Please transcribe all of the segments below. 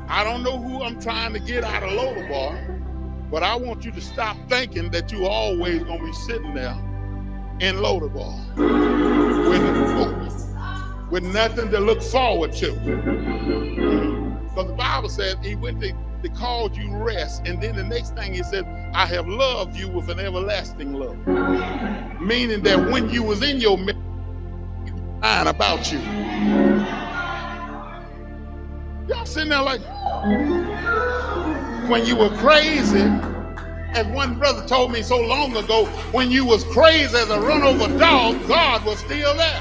I don't know who I'm trying to get out of Lodebar, but I want you to stop thinking that you're always going to be sitting there in Lodebar with nothing to look forward to. Because the Bible says he went to cause you rest, and then the next thing he said, I have loved you with an everlasting love. Meaning that when you was in your mind about you. Y'all sitting there like, when you were crazy, as one brother told me so long ago, when you was crazy as a run over dog, God was still there.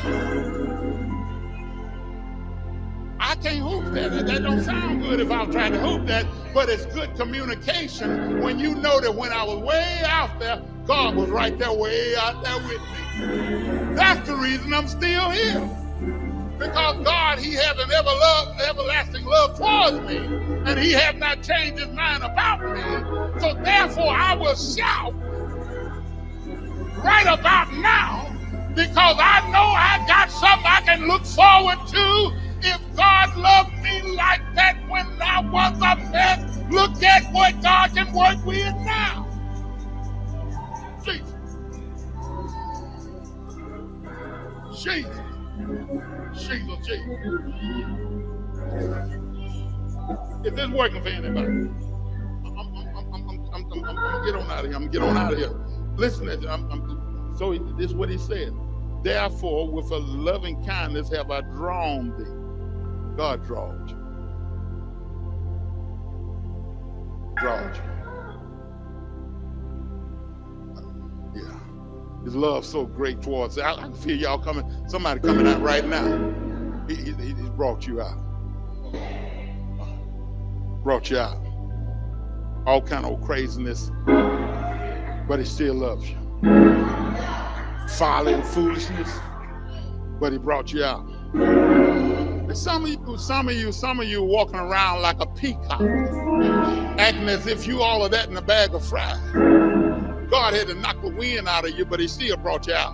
I can't hoop that. That don't sound good if I was trying to hoop that, but it's good communication when you know that when I was way out there, God was right there, way out there with me. That's the reason I'm still here. Because God, he has an everlasting love towards me, and he has not changed his mind about me. So therefore, I will shout right about now, because I know I got something I can look forward to. If God loved me like that when I was a mess, look at what God can work with now. Jesus. Jesus. Jesus, Jesus. Is this working for anybody? I'm get on out of here. I'm get on out of here. Listen to this. So this is what he said. Therefore, with a loving kindness have I drawn thee. God draws you. Draws you. Yeah. His love so great towards us. I can feel y'all coming. Somebody coming out right now. He brought you out. Brought you out. All kind of craziness. But he still loves you. Folly and foolishness. But he brought you out. And some of you walking around like a peacock, acting as if you all of that in a bag of fries. God had to knock the wind out of you, but he still brought you out.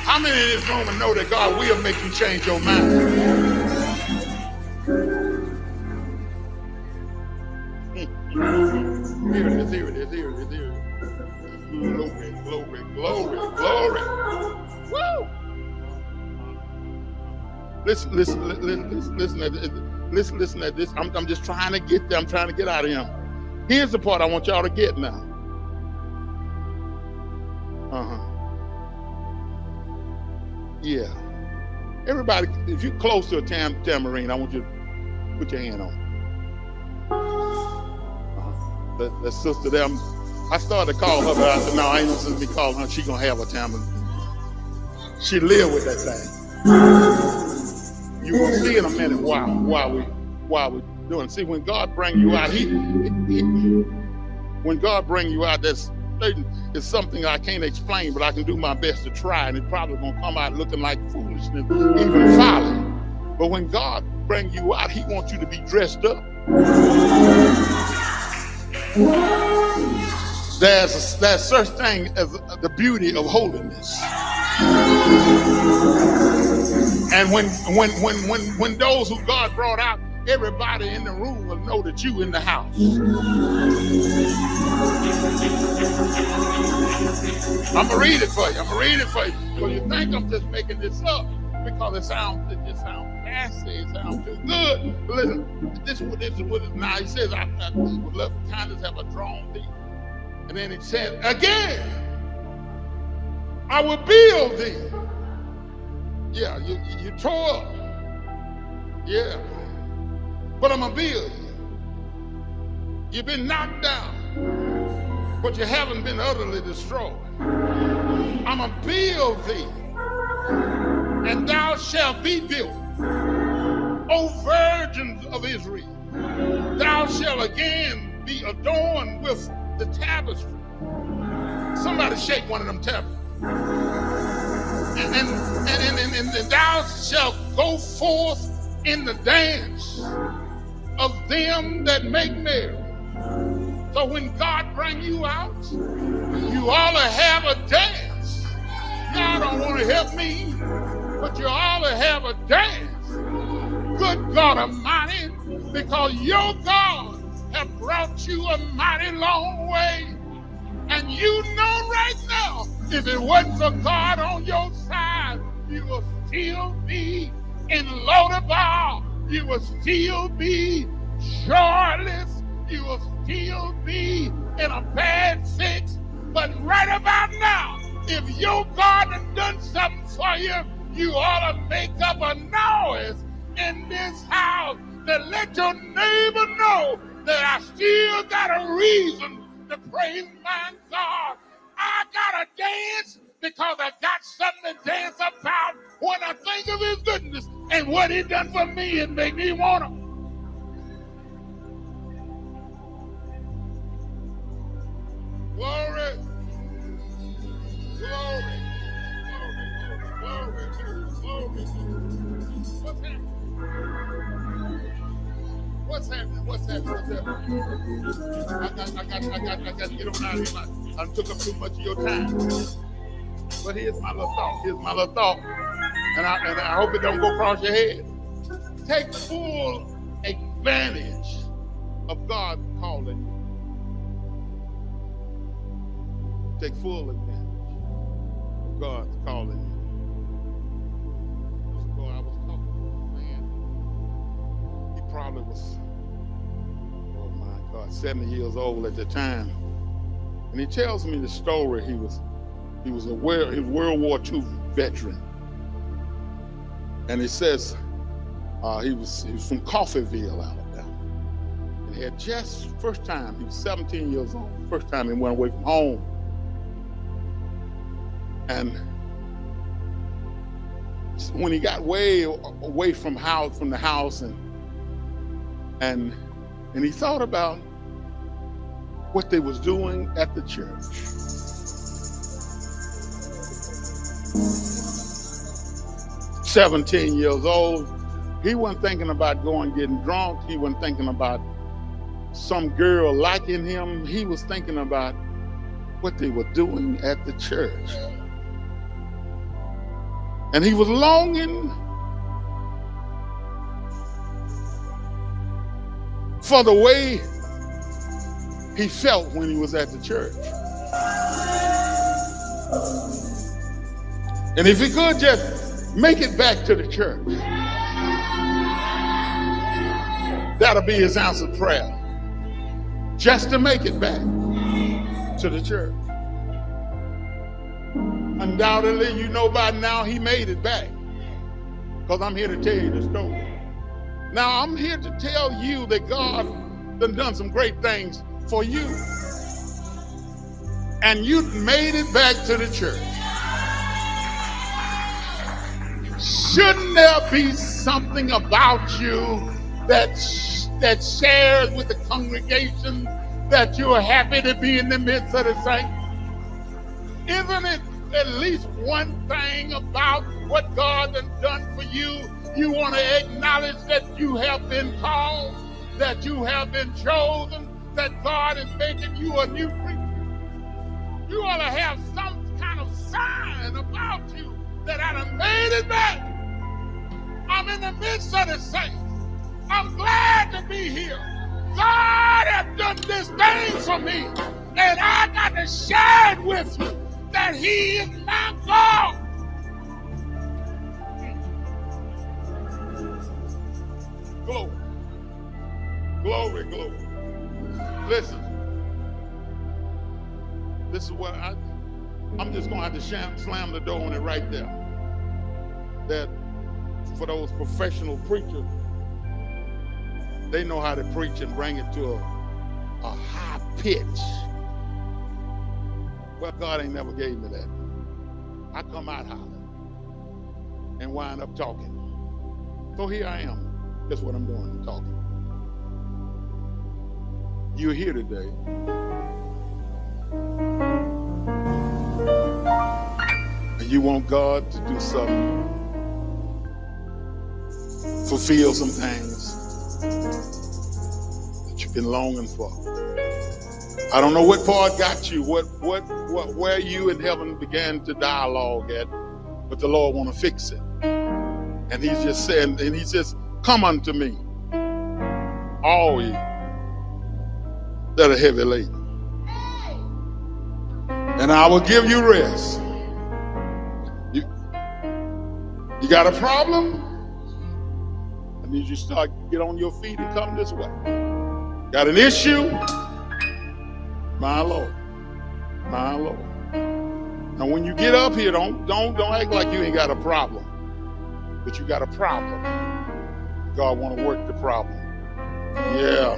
How many in this room know that God will make you change your mind? Here it is, here it is, here it is, here it is. Glory, glory, glory, glory. Woo! Listen at this. I'm just trying to get there. I'm trying to get out of him. Here's the part I want y'all to get now. Yeah. Everybody, if you're close to a tambourine, I want you to put your hand on it. That sister there, I started to call her, but I said, no, I ain't no sense me calling her. She gonna have a tambourine. She live with that thing. You will see in a minute why we doing it. See, when God bring you out, when God bring you out, it's something I can't explain, but I can do my best to try, and it's probably gonna come out looking like foolishness, even folly. But when God bring you out, he wants you to be dressed up. There's such thing as the beauty of holiness. And when those who God brought out, everybody in the room will know that you in the house. I'm gonna read it for you. So you think I'm just making this up because it just sounds fancy, it sounds too good. But listen, this is what it now. He says, I with love and kindness have I drawn thee. And then he said, again, I will build thee. Yeah, you tore up. Yeah. But I'm going to build you. You've been knocked down, but you haven't been utterly destroyed. I'm going to build thee, and thou shalt be built. O virgins of Israel, thou shalt again be adorned with the tapestry. Somebody shake one of them tapestries. And thou shalt go forth in the dance of them that make merry. So when God bring you out, you ought to have a dance. Y'all don't want to help me, but you ought to have a dance. good God Almighty, because your God have brought you a mighty long way. And you know right now, if it wasn't for God on your side, you will still be in Lodebar. You will still be shortless. You will still be in a bad fix. But right about now, if your God has done something for you, you ought to make up a noise in this house to let your neighbor know that I still got a reason to praise my God. I got to dance because I got something to dance about when I think of his goodness and what he done for me. It make me want to. Glory. Glory. Glory. Glory. What's happening? What's happening? What's happening? I got to get on out of here. I took up too much of your time. But here's my little thought. And I hope it don't go across your head. Take full advantage of God calling you. Take full advantage of God's calling you. Just ago I was talking to a man. He probably was, oh my God, 70 years old at the time. And he tells me the story. He was a World War II veteran. And he says he was from Coffeyville, Alabama. And he had just first time, he was 17 years old, first time he went away from home. And when he got way away from the house, and he thought about what they was doing at the church. 17 years old, he wasn't thinking about going getting drunk. He wasn't thinking about some girl liking him. He was thinking about what they were doing at the church. And he was longing for the way he felt when he was at the church. And if he could just make it back to the church, that'll be his answered prayer. Just to make it back to the church. Undoubtedly, you know by now he made it back, because I'm here to tell you the story. Now, I'm here to tell you that God done some great things for you. And you made it back to the church. Shouldn't there be something about you that shares with the congregation that you're happy to be in the midst of the saints? Isn't it at least one thing about what God has done for you? You want to acknowledge that you have been called, that you have been chosen, that God is making you a new creature. You ought to have some kind of sign about you that I done made it back. I'm in the midst of the saints. I'm glad to be here. God has done this thing for me, and I got to share it with you that he is my God. Glory. Glory, glory. Listen, this is what I'm just going to have to slam the door on it right there. That for those professional preachers, they know how to preach and bring it to a high pitch. Well, God ain't never gave me that. I come out hollering and wind up talking. So here I am. That's what I'm doing, I'm talking. You're here today. And you want God to do something. Fulfill some things that you've been longing for. I don't know what part got you, where you in heaven began to dialogue at, but the Lord want to fix it. And he's just saying, and he's just Come unto me, all ye that are heavy laden, and I will give you rest. You got a problem? I need you to start, get on your feet and come this way. Got an issue? My Lord, my Lord. Now when you get up here, don't act like you ain't got a problem. But you got a problem. God want to work the problem. Yeah,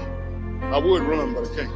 I would run, but I can't.